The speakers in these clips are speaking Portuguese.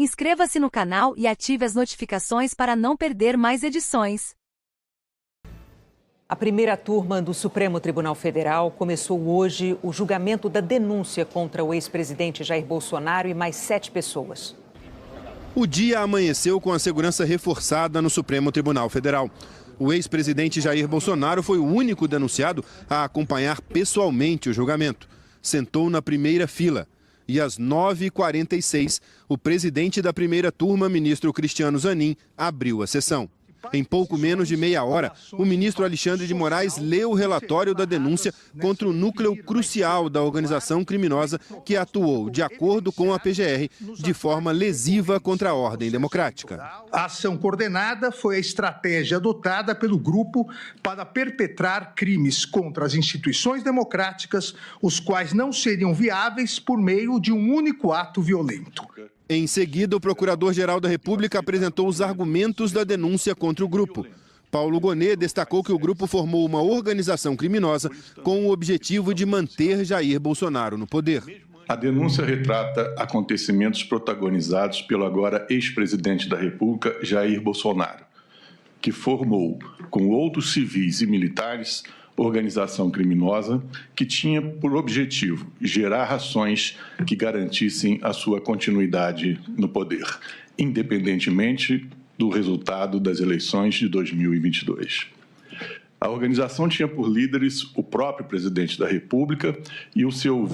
Inscreva-se no canal e ative as notificações para não perder mais edições. A primeira turma do Supremo Tribunal Federal começou hoje o julgamento da denúncia contra o ex-presidente Jair Bolsonaro e mais 7 pessoas. O dia amanheceu com a segurança reforçada no Supremo Tribunal Federal. O ex-presidente Jair Bolsonaro foi o único denunciado a acompanhar pessoalmente o julgamento. Sentou na primeira fila. E às 9h46, o presidente da primeira turma, ministro Cristiano Zanin, abriu a sessão. Em pouco menos de meia hora, o ministro Alexandre de Moraes leu o relatório da denúncia contra o núcleo crucial da organização criminosa que atuou, de acordo com a PGR, de forma lesiva contra a ordem democrática. A ação coordenada foi a estratégia adotada pelo grupo para perpetrar crimes contra as instituições democráticas, os quais não seriam viáveis por meio de um único ato violento. Em seguida, o Procurador-Geral da República apresentou os argumentos da denúncia contra o grupo. Paulo Gonet destacou que o grupo formou uma organização criminosa com o objetivo de manter Jair Bolsonaro no poder. A denúncia retrata acontecimentos protagonizados pelo agora ex-presidente da República, Jair Bolsonaro, que formou, com outros civis e militares, organização criminosa que tinha por objetivo gerar ações que garantissem a sua continuidade no poder, independentemente do resultado das eleições de 2022. A organização tinha por líderes o próprio presidente da República e o seu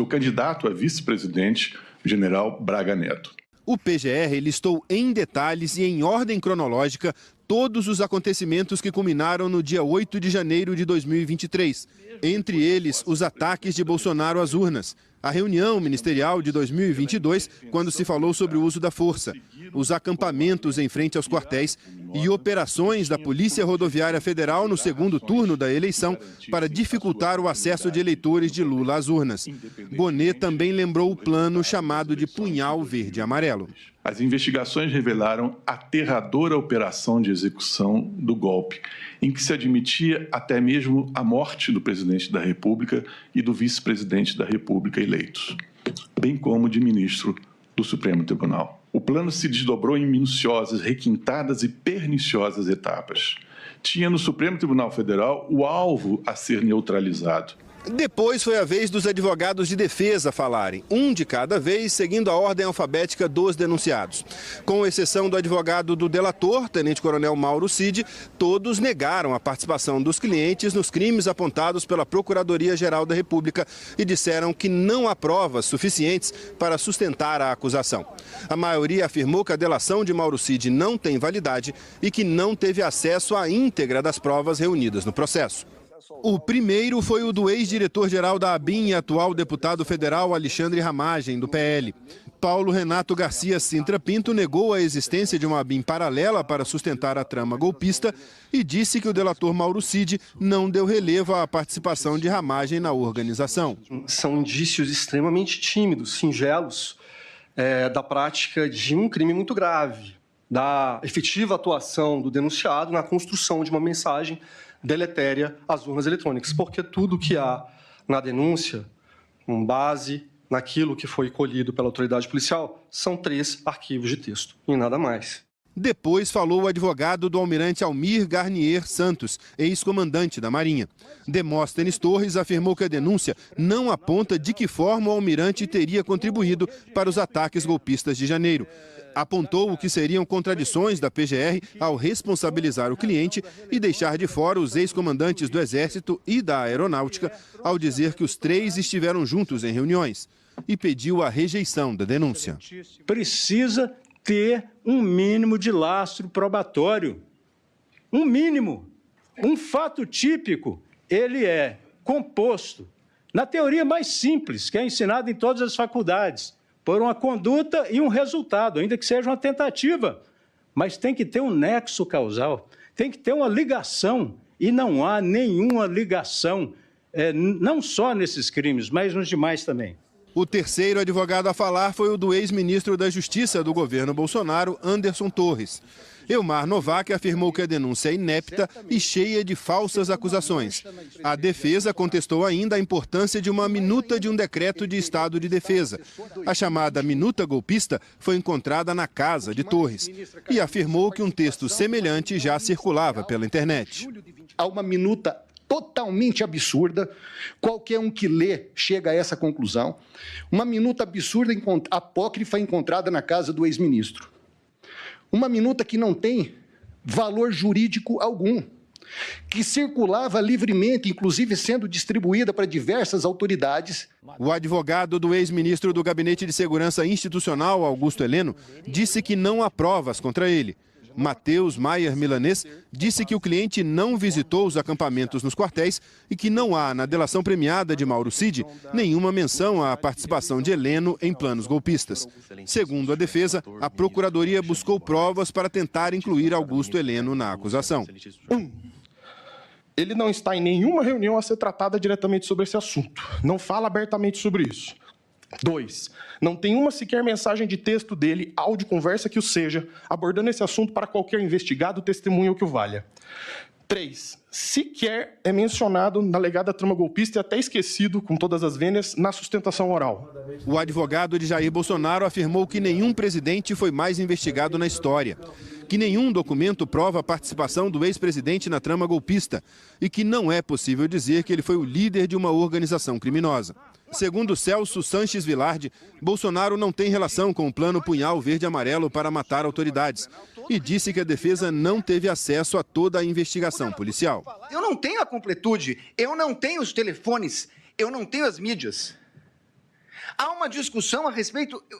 candidato a vice-presidente, o general Braga Neto. O PGR listou em detalhes e em ordem cronológica todos os acontecimentos que culminaram no dia 8 de janeiro de 2023. Entre eles, os ataques de Bolsonaro às urnas, a reunião ministerial de 2022, quando se falou sobre o uso da força, os acampamentos em frente aos quartéis e operações da Polícia Rodoviária Federal no segundo turno da eleição para dificultar o acesso de eleitores de Lula às urnas. Gonet também lembrou o plano chamado de Punhal Verde e Amarelo. As investigações revelaram a aterradora operação de execução do golpe, em que se admitia até mesmo a morte do presidente da República e do vice-presidente da República eleitos, bem como de ministro do Supremo Tribunal. O plano se desdobrou em minuciosas, requintadas e perniciosas etapas. Tinha no Supremo Tribunal Federal o alvo a ser neutralizado. Depois foi a vez dos advogados de defesa falarem, um de cada vez, seguindo a ordem alfabética dos denunciados. Com exceção do advogado do delator, tenente-coronel Mauro Cid, todos negaram a participação dos clientes nos crimes apontados pela Procuradoria-Geral da República e disseram que não há provas suficientes para sustentar a acusação. A maioria afirmou que a delação de Mauro Cid não tem validade e que não teve acesso à íntegra das provas reunidas no processo. O primeiro foi o do ex-diretor-geral da ABIN e atual deputado federal Alexandre Ramagem, do PL. Paulo Renato Garcia Sintra Pinto negou a existência de uma ABIN paralela para sustentar a trama golpista e disse que o delator Mauro Cid não deu relevo à participação de Ramagem na organização. São indícios extremamente tímidos, singelos, da prática de um crime muito grave, da efetiva atuação do denunciado na construção de uma mensagem deletéria às urnas eletrônicas, porque tudo que há na denúncia, com base naquilo que foi colhido pela autoridade policial, são 3 arquivos de texto e nada mais. Depois falou o advogado do almirante Almir Garnier Santos, ex-comandante da Marinha. Demóstenes Torres afirmou que a denúncia não aponta de que forma o almirante teria contribuído para os ataques golpistas de janeiro. Apontou o que seriam contradições da PGR ao responsabilizar o cliente e deixar de fora os ex-comandantes do Exército e da Aeronáutica, ao dizer que os 3 estiveram juntos em reuniões, e pediu a rejeição da denúncia. Precisa ter um mínimo de lastro probatório. Um mínimo. Um fato típico, ele é composto, na teoria mais simples, que é ensinada em todas as faculdades, por uma conduta e um resultado, ainda que seja uma tentativa. Mas tem que ter um nexo causal, tem que ter uma ligação, e não há nenhuma ligação, não só nesses crimes, mas nos demais também. O terceiro advogado a falar foi o do ex-ministro da Justiça do governo Bolsonaro, Anderson Torres. Elmar Novak afirmou que a denúncia é inepta e cheia de falsas acusações. A defesa contestou ainda a importância de uma minuta de um decreto de estado de defesa. A chamada minuta golpista foi encontrada na casa de Torres e afirmou que um texto semelhante já circulava pela internet. Há uma minuta totalmente absurda, qualquer um que lê chega a essa conclusão. Uma minuta absurda, apócrifa, encontrada na casa do ex-ministro. Uma minuta que não tem valor jurídico algum, que circulava livremente, inclusive sendo distribuída para diversas autoridades. O advogado do ex-ministro do Gabinete de Segurança Institucional, Augusto Heleno, disse que não há provas contra ele. Matheus Maier Milanês disse que o cliente não visitou os acampamentos nos quartéis e que não há, na delação premiada de Mauro Cid, nenhuma menção à participação de Heleno em planos golpistas. Segundo a defesa, a Procuradoria buscou provas para tentar incluir Augusto Heleno na acusação. Ele não está em nenhuma reunião a ser tratada diretamente sobre esse assunto. Não fala abertamente sobre isso. 2. Não tem uma sequer mensagem de texto dele, áudio, conversa que o seja, abordando esse assunto para qualquer investigado, testemunha ou que o valha. 3. Sequer é mencionado na alegada trama golpista e até esquecido, com todas as vênias, na sustentação oral. O advogado de Jair Bolsonaro afirmou que nenhum presidente foi mais investigado na história, que nenhum documento prova a participação do ex-presidente na trama golpista e que não é possível dizer que ele foi o líder de uma organização criminosa. Segundo Celso Sanches Vilardi, Bolsonaro não tem relação com o plano Punhal Verde-Amarelo para matar autoridades e disse que a defesa não teve acesso a toda a investigação policial. Eu não tenho a completude, eu não tenho os telefones, eu não tenho as mídias. Há uma discussão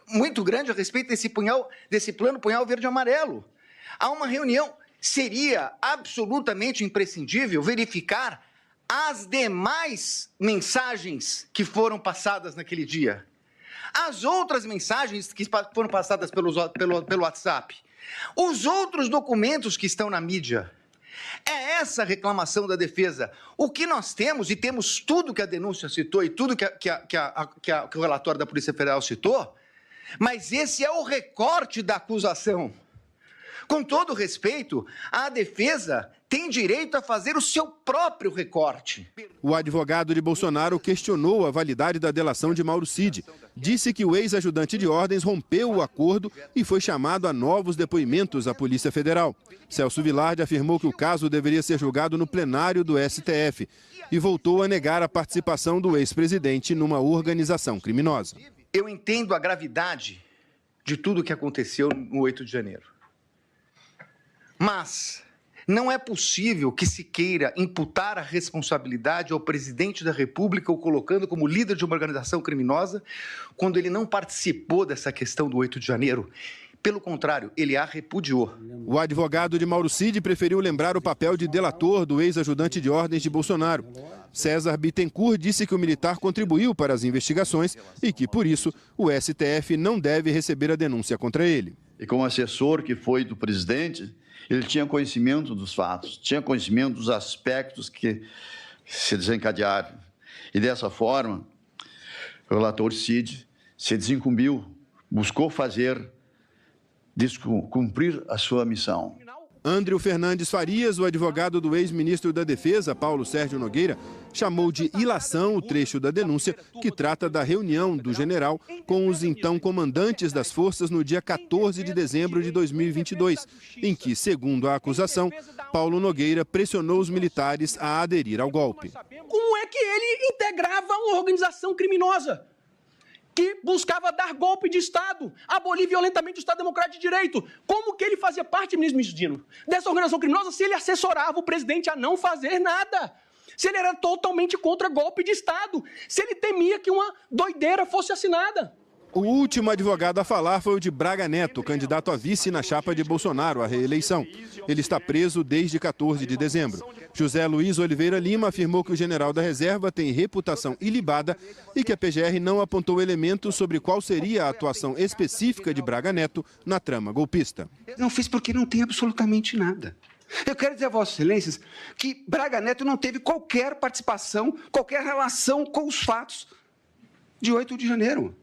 muito grande a respeito desse plano Punhal Verde-Amarelo. Há uma reunião. Seria absolutamente imprescindível verificar as demais mensagens que foram passadas naquele dia. As outras mensagens que foram passadas pelo WhatsApp. Os outros documentos que estão na mídia. É essa a reclamação da defesa. O que nós temos, e temos tudo que a denúncia citou e tudo que o relatório da Polícia Federal citou, mas esse é o recorte da acusação. Com todo respeito, a defesa tem direito a fazer o seu próprio recorte. O advogado de Bolsonaro questionou a validade da delação de Mauro Cid. Disse que o ex-ajudante de ordens rompeu o acordo e foi chamado a novos depoimentos à Polícia Federal. Celso Vilardi afirmou que o caso deveria ser julgado no plenário do STF e voltou a negar a participação do ex-presidente numa organização criminosa. Eu entendo a gravidade de tudo o que aconteceu no 8 de janeiro. Mas não é possível que se queira imputar a responsabilidade ao presidente da República o colocando como líder de uma organização criminosa quando ele não participou dessa questão do 8 de janeiro. Pelo contrário, ele a repudiou. O advogado de Mauro Cid preferiu lembrar o papel de delator do ex-ajudante de ordens de Bolsonaro. César Bittencourt disse que o militar contribuiu para as investigações e que, por isso, o STF não deve receber a denúncia contra ele. E como assessor que foi do presidente, ele tinha conhecimento dos fatos, tinha conhecimento dos aspectos que se desencadearam. E dessa forma, o relator Cid se desincumbiu, buscou cumprir a sua missão. Andreu Fernandes Farias, o advogado do ex-ministro da Defesa, Paulo Sérgio Nogueira, chamou de ilação o trecho da denúncia que trata da reunião do general com os então comandantes das forças no dia 14 de dezembro de 2022, em que, segundo a acusação, Paulo Nogueira pressionou os militares a aderir ao golpe. Como é que ele integrava uma organização criminosa que buscava dar golpe de Estado, abolir violentamente o Estado Democrático de Direito? Como que ele fazia parte, ministro Dino, dessa organização criminosa se ele assessorava o presidente a não fazer nada? Se ele era totalmente contra golpe de Estado? Se ele temia que uma doideira fosse assinada? O último advogado a falar foi o de Braga Neto, candidato a vice na chapa de Bolsonaro à reeleição. Ele está preso desde 14 de dezembro. José Luiz Oliveira Lima afirmou que o general da reserva tem reputação ilibada e que a PGR não apontou elementos sobre qual seria a atuação específica de Braga Neto na trama golpista. Não fiz porque não tem absolutamente nada. Eu quero dizer a Vossas Excelências que Braga Neto não teve qualquer participação, qualquer relação com os fatos de 8 de janeiro.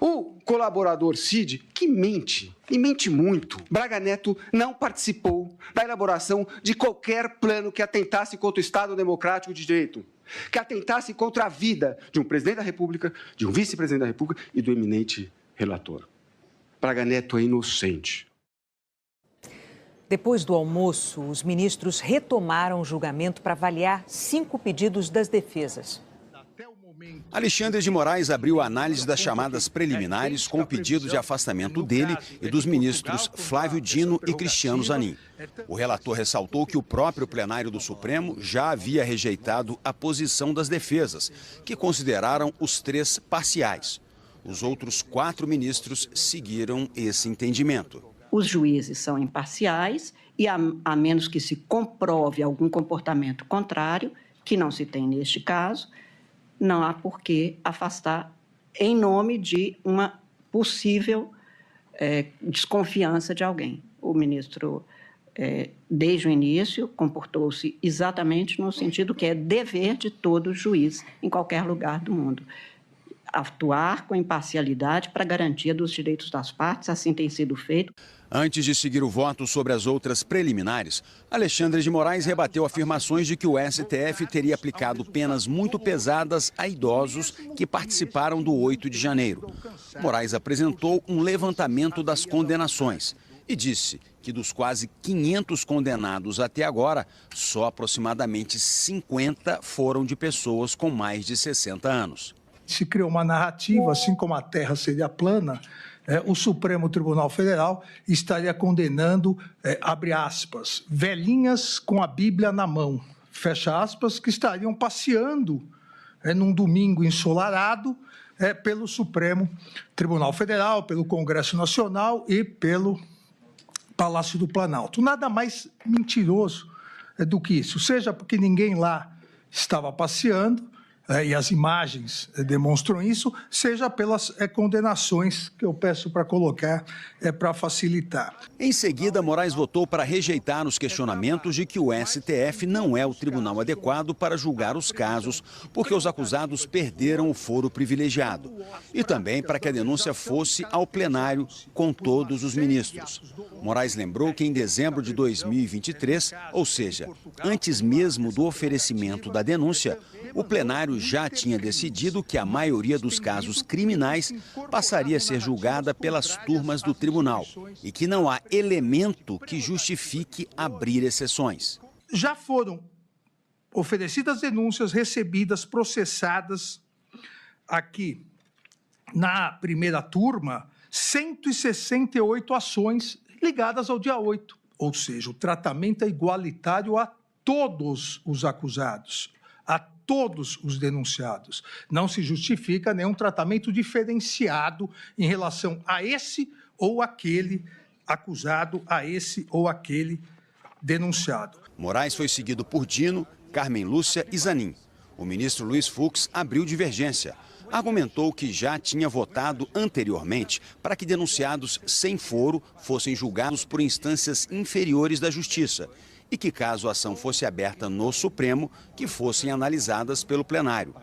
O colaborador Cid, que mente, e mente muito, Braga Neto não participou da elaboração de qualquer plano que atentasse contra o Estado Democrático de Direito, que atentasse contra a vida de um presidente da República, de um vice-presidente da República e do eminente relator. Braga Neto é inocente. Depois do almoço, os ministros retomaram o julgamento para avaliar 5 pedidos das defesas. Alexandre de Moraes abriu a análise das chamadas preliminares com o pedido de afastamento dele e dos ministros Flávio Dino e Cristiano Zanin. O relator ressaltou que o próprio plenário do Supremo já havia rejeitado a posição das defesas, que consideraram os 3 parciais. Os outros 4 ministros seguiram esse entendimento. Os juízes são imparciais e, a menos que se comprove algum comportamento contrário, que não se tem neste caso, não há por que afastar em nome de uma possível desconfiança de alguém. O ministro, desde o início, comportou-se exatamente no sentido que é dever de todo juiz em qualquer lugar do mundo. Atuar com imparcialidade para a garantia dos direitos das partes, assim tem sido feito. Antes de seguir o voto sobre as outras preliminares, Alexandre de Moraes rebateu afirmações de que o STF teria aplicado penas muito pesadas a idosos que participaram do 8 de janeiro. Moraes apresentou um levantamento das condenações e disse que dos quase 500 condenados até agora, só aproximadamente 50 foram de pessoas com mais de 60 anos. Se criou uma narrativa, assim como a Terra seria plana, o Supremo Tribunal Federal estaria condenando, abre aspas, velhinhas com a Bíblia na mão, fecha aspas, que estariam passeando num domingo ensolarado pelo Supremo Tribunal Federal, pelo Congresso Nacional e pelo Palácio do Planalto. Nada mais mentiroso do que isso, seja porque ninguém lá estava passeando, e as imagens demonstram isso, seja pelas condenações que eu peço para colocar para facilitar. Em seguida, Moraes votou para rejeitar os questionamentos de que o STF não é o tribunal adequado para julgar os casos, porque os acusados perderam o foro privilegiado. E também para que a denúncia fosse ao plenário com todos os ministros. Moraes lembrou que em dezembro de 2023, ou seja, antes mesmo do oferecimento da denúncia, o plenário já tinha decidido que a maioria dos casos criminais passaria a ser julgada pelas turmas do tribunal e que não há elemento que justifique abrir exceções. Já foram oferecidas denúncias, recebidas, processadas aqui na primeira turma, 168 ações ligadas ao dia 8, ou seja, o tratamento é igualitário a todos os acusados, a todos os denunciados. Não se justifica nenhum tratamento diferenciado em relação a esse ou aquele acusado, a esse ou aquele denunciado. Moraes foi seguido por Dino, Carmen Lúcia e Zanin. O ministro Luiz Fux abriu divergência. Argumentou que já tinha votado anteriormente para que denunciados sem foro fossem julgados por instâncias inferiores da Justiça e que, caso a ação fosse aberta no Supremo, que fossem analisadas pelo plenário.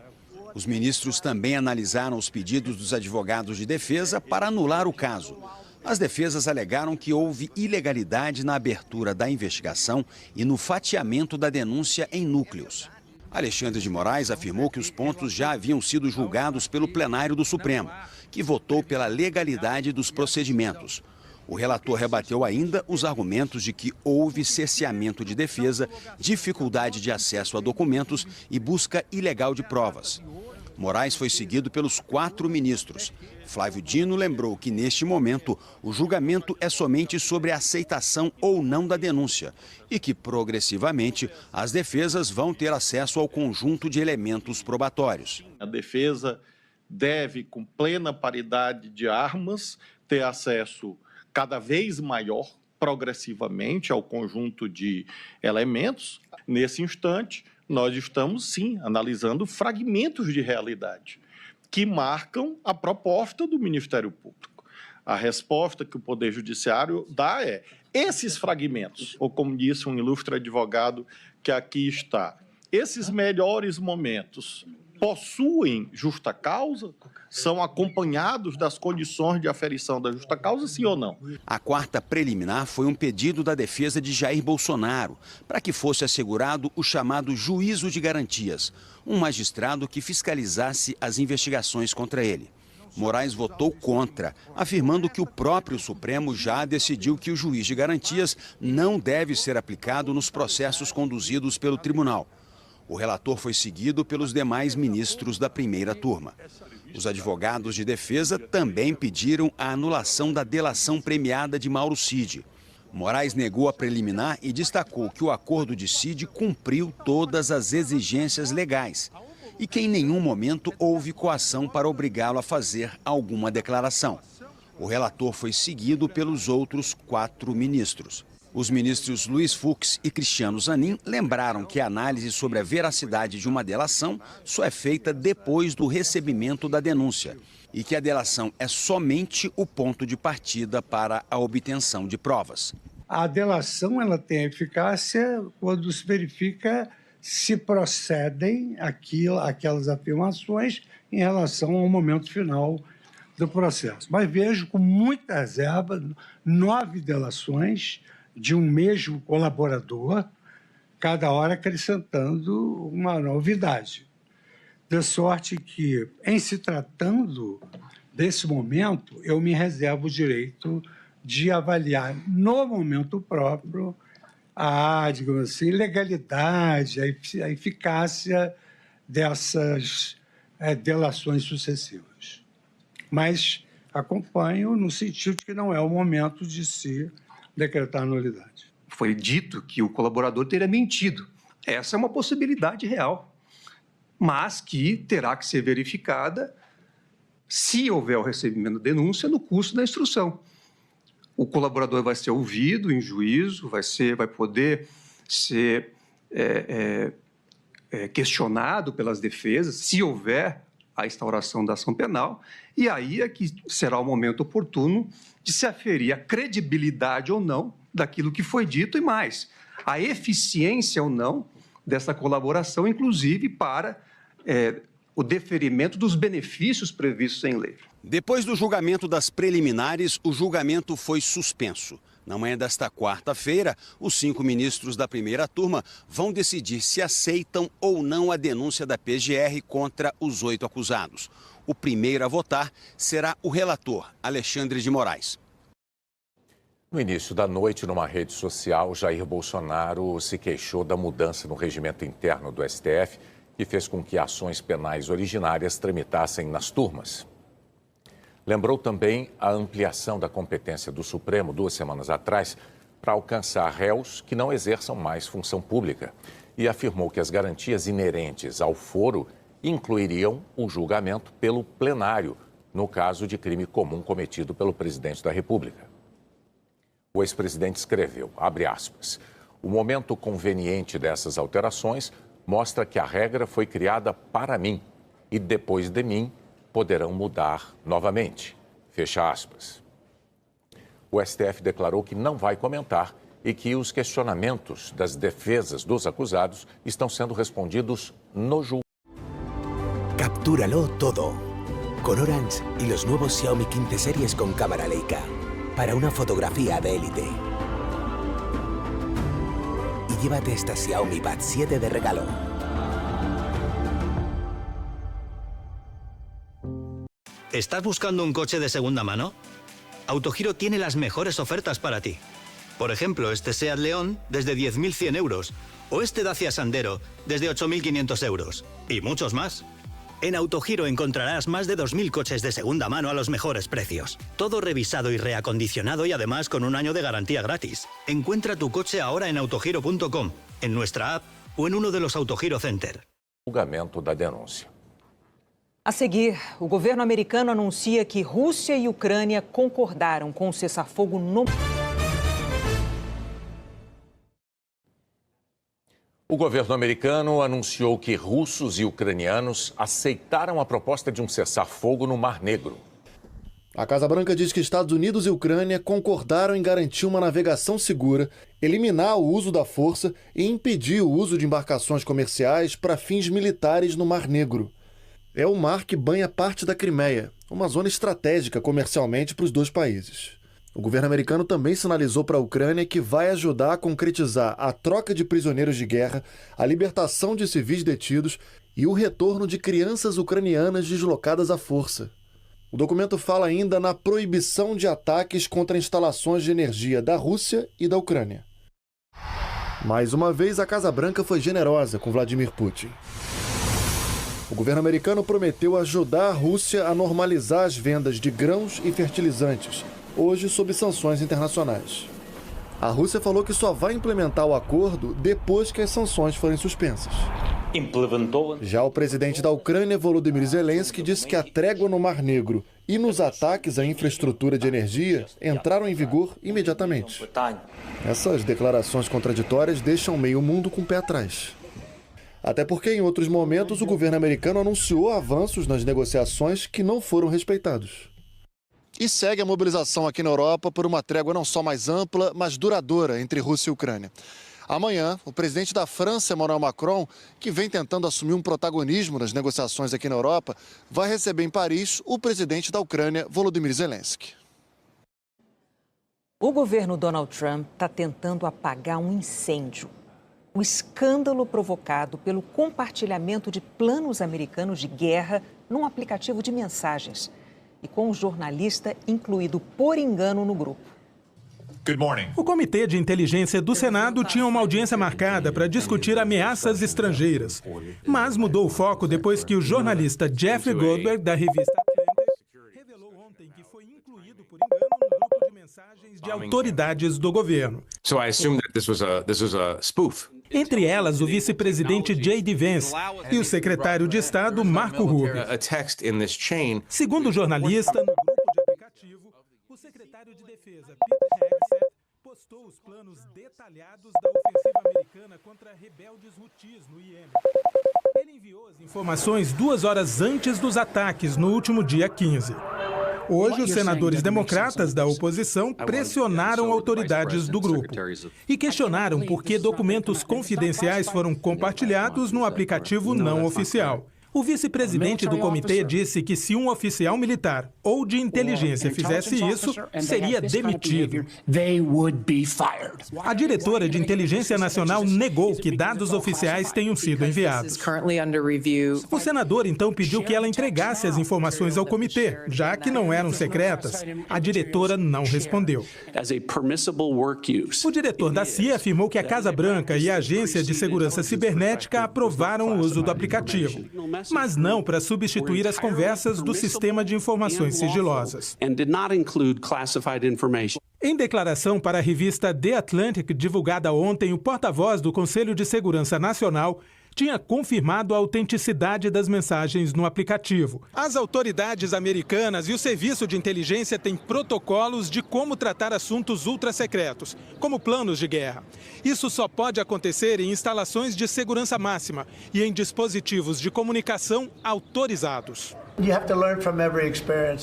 Os ministros também analisaram os pedidos dos advogados de defesa para anular o caso. As defesas alegaram que houve ilegalidade na abertura da investigação e no fatiamento da denúncia em núcleos. Alexandre de Moraes afirmou que os pontos já haviam sido julgados pelo plenário do Supremo, que votou pela legalidade dos procedimentos. O relator rebateu ainda os argumentos de que houve cerceamento de defesa, dificuldade de acesso a documentos e busca ilegal de provas. Moraes foi seguido pelos 4 ministros. Flávio Dino lembrou que, neste momento, o julgamento é somente sobre a aceitação ou não da denúncia e que, progressivamente, as defesas vão ter acesso ao conjunto de elementos probatórios. A defesa deve, com plena paridade de armas, ter acesso cada vez maior, progressivamente, ao conjunto de elementos. Nesse instante, nós estamos, sim, analisando fragmentos de realidade que marcam a proposta do Ministério Público. A resposta que o Poder Judiciário dá é esses fragmentos, ou como disse um ilustre advogado que aqui está, esses melhores momentos possuem justa causa? São acompanhados das condições de aferição da justa causa, sim ou não? A quarta preliminar foi um pedido da defesa de Jair Bolsonaro para que fosse assegurado o chamado juízo de garantias, um magistrado que fiscalizasse as investigações contra ele. Moraes votou contra, afirmando que o próprio Supremo já decidiu que o juiz de garantias não deve ser aplicado nos processos conduzidos pelo tribunal. O relator foi seguido pelos demais ministros da primeira turma. Os advogados de defesa também pediram a anulação da delação premiada de Mauro Cid. Moraes negou a preliminar e destacou que o acordo de Cid cumpriu todas as exigências legais e que em nenhum momento houve coação para obrigá-lo a fazer alguma declaração. O relator foi seguido pelos outros 4 ministros. Os ministros Luiz Fux e Cristiano Zanin lembraram que a análise sobre a veracidade de uma delação só é feita depois do recebimento da denúncia e que a delação é somente o ponto de partida para a obtenção de provas. A delação ela tem eficácia quando se verifica se procedem aquelas afirmações em relação ao momento final do processo. Mas vejo com muita reserva 9 delações de um mesmo colaborador, cada hora acrescentando uma novidade. De sorte que, em se tratando desse momento, eu me reservo o direito de avaliar no momento próprio digamos assim, legalidade, a eficácia dessas delações sucessivas. Mas acompanho no sentido de que não é o momento de se decretar nulidade. Foi dito que o colaborador teria mentido. Essa é uma possibilidade real, mas que terá que ser verificada se houver o recebimento da denúncia no curso da instrução. O colaborador vai ser ouvido em juízo, vai poder ser questionado pelas defesas, se houver a instauração da ação penal, e aí é que será o momento oportuno de se aferir a credibilidade ou não daquilo que foi dito e mais, a eficiência ou não dessa colaboração, inclusive para o deferimento dos benefícios previstos em lei. Depois do julgamento das preliminares, o julgamento foi suspenso. Na manhã desta quarta-feira, os 5 ministros da primeira turma vão decidir se aceitam ou não a denúncia da PGR contra os 8 acusados. O primeiro a votar será o relator, Alexandre de Moraes. No início da noite, numa rede social, Jair Bolsonaro se queixou da mudança no regimento interno do STF, que fez com que ações penais originárias tramitassem nas turmas. Lembrou também a ampliação da competência do Supremo 2 semanas atrás para alcançar réus que não exerçam mais função pública e afirmou que as garantias inerentes ao foro incluiriam o julgamento pelo plenário no caso de crime comum cometido pelo presidente da República. O ex-presidente escreveu, abre aspas, o momento conveniente dessas alterações mostra que a regra foi criada para mim e depois de mim poderão mudar novamente. Fecha aspas. O STF declarou que não vai comentar e que os questionamentos das defesas dos acusados estão sendo respondidos no julgamento. Captúralo todo. Con Orange y los nuevos Xiaomi 15 series con cámara Leica. Para una fotografía de élite. Y llévate esta Xiaomi Pad 7 de regalo. ¿Estás buscando un coche de segunda mano? Autogiro tiene las mejores ofertas para ti. Por ejemplo, este Seat León desde 10.100 euros o este Dacia Sandero desde 8.500 euros y muchos más. En Autogiro encontrarás más de 2.000 coches de segunda mano a los mejores precios. Todo revisado y reacondicionado y además con un año de garantía gratis. Encuentra tu coche ahora en autogiro.com, en nuestra app o en uno de los Autogiro Center. Julgamento da denúncia. A seguir, o governo americano anuncia que Rússia e Ucrânia concordaram com o cessar-fogo no... O governo americano anunciou que russos e ucranianos aceitaram a proposta de um cessar-fogo no Mar Negro. A Casa Branca diz que Estados Unidos e Ucrânia concordaram em garantir uma navegação segura, eliminar o uso da força e impedir o uso de embarcações comerciais para fins militares no Mar Negro. É o mar que banha parte da Crimeia, uma zona estratégica comercialmente para os dois países. O governo americano também sinalizou para a Ucrânia que vai ajudar a concretizar a troca de prisioneiros de guerra, a libertação de civis detidos e o retorno de crianças ucranianas deslocadas à força. O documento fala ainda na proibição de ataques contra instalações de energia da Rússia e da Ucrânia. Mais uma vez, a Casa Branca foi generosa com Vladimir Putin. O governo americano prometeu ajudar a Rússia a normalizar as vendas de grãos e fertilizantes, hoje sob sanções internacionais. A Rússia falou que só vai implementar o acordo depois que as sanções forem suspensas. Já o presidente da Ucrânia, Volodymyr Zelensky, disse que a trégua no Mar Negro e nos ataques à infraestrutura de energia entraram em vigor imediatamente. Essas declarações contraditórias deixam meio mundo com o pé atrás. Até porque, em outros momentos, o governo americano anunciou avanços nas negociações que não foram respeitados. E segue a mobilização aqui na Europa por uma trégua não só mais ampla, mas duradoura entre Rússia e Ucrânia. Amanhã, o presidente da França, Emmanuel Macron, que vem tentando assumir um protagonismo nas negociações aqui na Europa, vai receber em Paris o presidente da Ucrânia, Volodymyr Zelensky. O governo Donald Trump está tentando apagar um incêndio. O escândalo provocado pelo compartilhamento de planos americanos de guerra num aplicativo de mensagens e com um jornalista incluído por engano no grupo. O Comitê de Inteligência do Senado tinha uma audiência marcada para discutir ameaças estrangeiras, mas mudou o foco depois que o jornalista Jeffrey Goldberg, da revista Atlantic, revelou ontem que foi incluído por engano no grupo de mensagens de autoridades do governo. Entre elas, o vice-presidente J.D. Vance e o secretário de Estado Marco Rubio. Segundo o jornalista, no grupo de aplicativo, o secretário de Defesa, Pete Hegseth, postou os planos detalhados da ofensiva americana contra rebeldes hutis no Iêmen. Ele enviou as informações 2 horas antes dos ataques, no último dia 15. Hoje, os senadores democratas da oposição pressionaram autoridades do grupo e questionaram por que documentos confidenciais foram compartilhados no aplicativo não oficial. O vice-presidente do comitê disse que se um oficial militar ou de inteligência fizesse isso, seria demitido. A diretora de Inteligência Nacional negou que dados oficiais tenham sido enviados. O senador então pediu que ela entregasse as informações ao comitê, já que não eram secretas. A diretora não respondeu. O diretor da CIA afirmou que a Casa Branca e a Agência de Segurança Cibernética aprovaram o uso do aplicativo, mas não para substituir as conversas do sistema de informações sigilosas. Em declaração para a revista The Atlantic, divulgada ontem, o porta-voz do Conselho de Segurança Nacional tinha confirmado a autenticidade das mensagens no aplicativo. As autoridades americanas e o serviço de inteligência têm protocolos de como tratar assuntos ultrasecretos, como planos de guerra. Isso só pode acontecer em instalações de segurança máxima e em dispositivos de comunicação autorizados.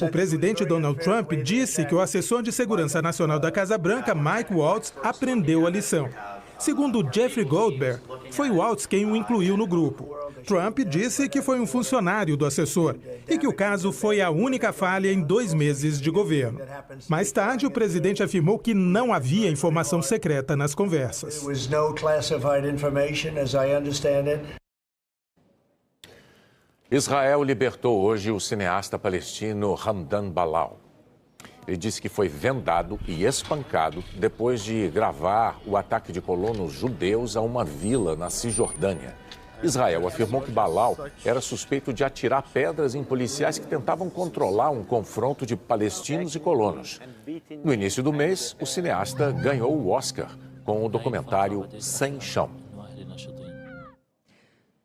O presidente Donald Trump disse que o assessor de segurança nacional da Casa Branca, Mike Waltz, aprendeu a lição. Segundo Jeffrey Goldberg, foi Waltz quem o incluiu no grupo. Trump disse que foi um funcionário do assessor e que o caso foi a única falha em 2 meses de governo. Mais tarde, o presidente afirmou que não havia informação secreta nas conversas. Israel libertou hoje o cineasta palestino Hamdan Balal. Ele disse que foi vendado e espancado depois de gravar o ataque de colonos judeus a uma vila na Cisjordânia. Israel afirmou que Balal era suspeito de atirar pedras em policiais que tentavam controlar um confronto de palestinos e colonos. No início do mês, o cineasta ganhou o Oscar com o documentário Sem Chão.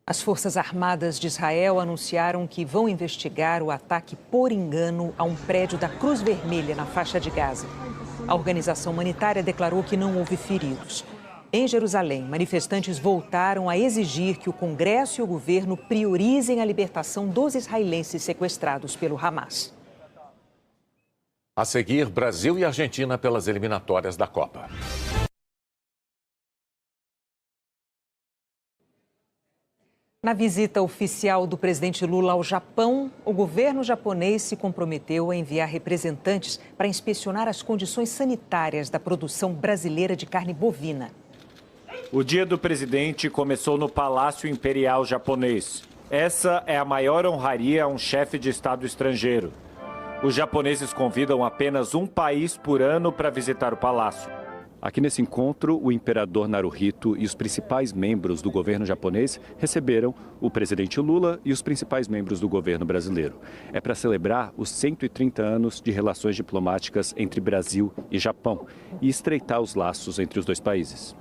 As Forças Armadas de Israel anunciaram que vão investigar o ataque por engano a um prédio da Cruz Vermelha na faixa de Gaza. A organização humanitária declarou que não houve feridos. Em Jerusalém, manifestantes voltaram a exigir que o Congresso e o governo priorizem a libertação dos israelenses sequestrados pelo Hamas. A seguir, Brasil e Argentina pelas eliminatórias da Copa. Na visita oficial do presidente Lula ao Japão, o governo japonês se comprometeu a enviar representantes para inspecionar as condições sanitárias da produção brasileira de carne bovina. O dia do presidente começou no Palácio Imperial japonês. Essa é a maior honraria a um chefe de Estado estrangeiro. Os japoneses convidam apenas um país por ano para visitar o palácio. Aqui nesse encontro, o imperador Naruhito e os principais membros do governo japonês receberam o presidente Lula e os principais membros do governo brasileiro. É para celebrar os 130 anos de relações diplomáticas entre Brasil e Japão e estreitar os laços entre os dois países.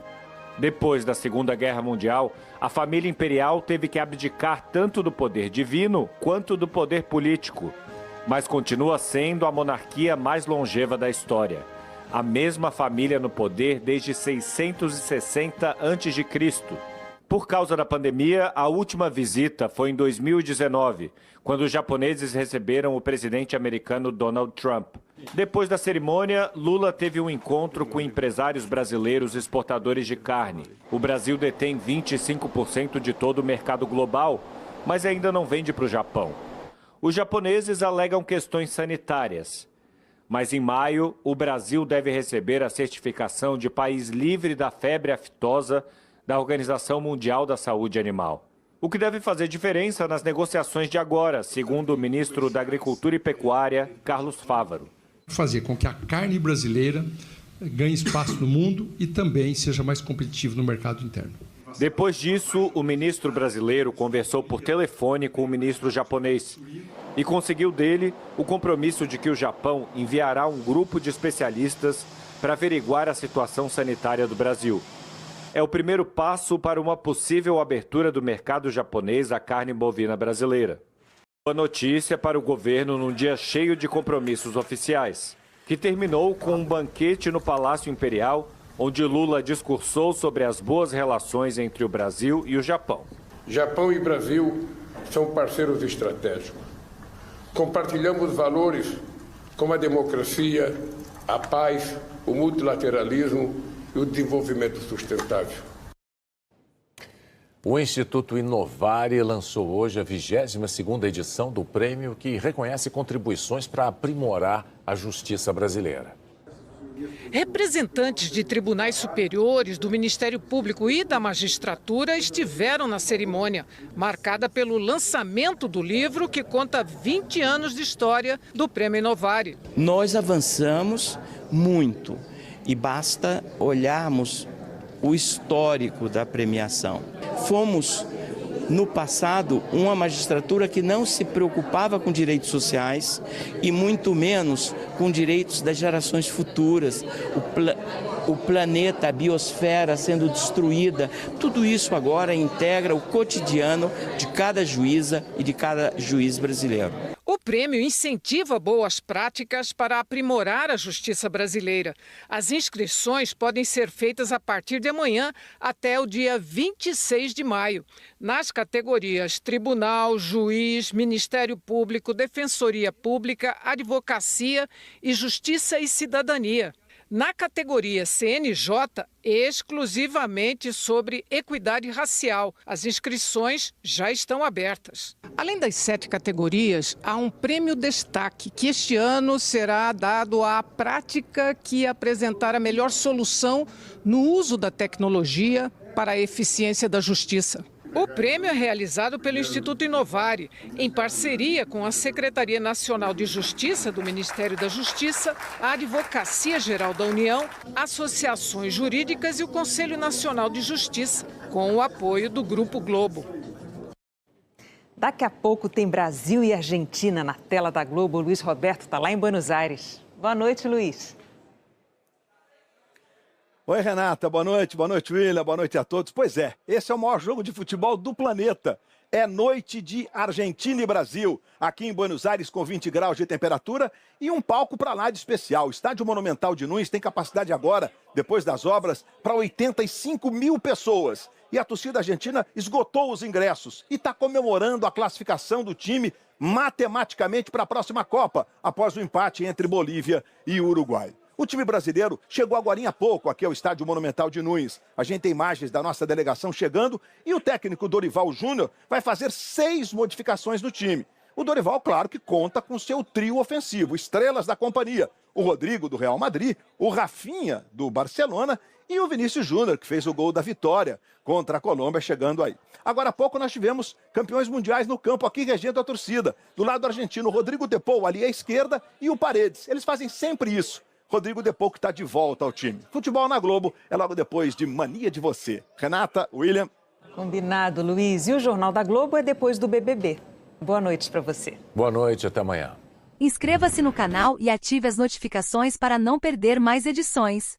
Depois da Segunda Guerra Mundial, a família imperial teve que abdicar tanto do poder divino quanto do poder político, mas continua sendo a monarquia mais longeva da história. A mesma família no poder desde 660 a.C. Por causa da pandemia, a última visita foi em 2019, quando os japoneses receberam o presidente americano Donald Trump. Depois da cerimônia, Lula teve um encontro com empresários brasileiros exportadores de carne. O Brasil detém 25% de todo o mercado global, mas ainda não vende para o Japão. Os japoneses alegam questões sanitárias. Mas em maio, o Brasil deve receber a certificação de país livre da febre aftosa da Organização Mundial da Saúde Animal. O que deve fazer diferença nas negociações de agora, segundo o ministro da Agricultura e Pecuária, Carlos Fávaro. Fazer com que a carne brasileira ganhe espaço no mundo e também seja mais competitiva no mercado interno. Depois disso, o ministro brasileiro conversou por telefone com o ministro japonês e conseguiu dele o compromisso de que o Japão enviará um grupo de especialistas para averiguar a situação sanitária do Brasil. É o primeiro passo para uma possível abertura do mercado japonês à carne bovina brasileira. Boa notícia para o governo num dia cheio de compromissos oficiais, que terminou com um banquete no Palácio Imperial, onde Lula discursou sobre as boas relações entre o Brasil e o Japão. Japão e Brasil são parceiros estratégicos. Compartilhamos valores como a democracia, a paz, o multilateralismo e o desenvolvimento sustentável. O Instituto Inovare lançou hoje a 22ª edição do prêmio que reconhece contribuições para aprimorar a justiça brasileira. Representantes de tribunais superiores, do Ministério Público e da magistratura estiveram na cerimônia, marcada pelo lançamento do livro que conta 20 anos de história do Prêmio Inovare. Nós avançamos muito e basta olharmos o histórico da premiação. Fomos, no passado, uma magistratura que não se preocupava com direitos sociais e muito menos com direitos das gerações futuras, o planeta, a biosfera sendo destruída. Tudo isso agora integra o cotidiano de cada juíza e de cada juiz brasileiro. O prêmio incentiva boas práticas para aprimorar a justiça brasileira. As inscrições podem ser feitas a partir de amanhã até o dia 26 de maio, nas categorias Tribunal, Juiz, Ministério Público, Defensoria Pública, Advocacia e Justiça e Cidadania. Na categoria CNJ, exclusivamente sobre equidade racial. As inscrições já estão abertas. Além das 7 categorias, há um prêmio destaque que este ano será dado à prática que apresentar a melhor solução no uso da tecnologia para a eficiência da justiça. O prêmio é realizado pelo Instituto Inovare, em parceria com a Secretaria Nacional de Justiça do Ministério da Justiça, a Advocacia Geral da União, associações jurídicas e o Conselho Nacional de Justiça, com o apoio do Grupo Globo. Daqui a pouco tem Brasil e Argentina na tela da Globo. O Luiz Roberto está lá em Buenos Aires. Boa noite, Luiz. Oi, Renata, boa noite, William, boa noite a todos. Pois é, esse é o maior jogo de futebol do planeta. É noite de Argentina e Brasil, aqui em Buenos Aires com 20 graus de temperatura e um palco para lá de especial. O Estádio Monumental de Nunes tem capacidade agora, depois das obras, para 85 mil pessoas. E a torcida argentina esgotou os ingressos e está comemorando a classificação do time matematicamente para a próxima Copa, após o empate entre Bolívia e Uruguai. O time brasileiro chegou agorinha há pouco aqui ao Estádio Monumental de Nunes. A gente tem imagens da nossa delegação chegando e o técnico Dorival Júnior vai fazer 6 modificações no time. O Dorival, claro, que conta com seu trio ofensivo, estrelas da companhia. O Rodrigo, do Real Madrid, o Rafinha, do Barcelona e o Vinícius Júnior, que fez o gol da vitória contra a Colômbia, chegando aí. Agora há pouco nós tivemos campeões mundiais no campo aqui, regendo a torcida. Do lado argentino, o Rodrigo De Paul, ali à esquerda, e o Paredes. Eles fazem sempre isso. Rodrigo De Paul que está de volta ao time. Futebol na Globo é logo depois de Mania de Você. Renata, William. Combinado, Luiz. E o Jornal da Globo é depois do BBB. Boa noite para você. Boa noite, até amanhã. Inscreva-se no canal e ative as notificações para não perder mais edições.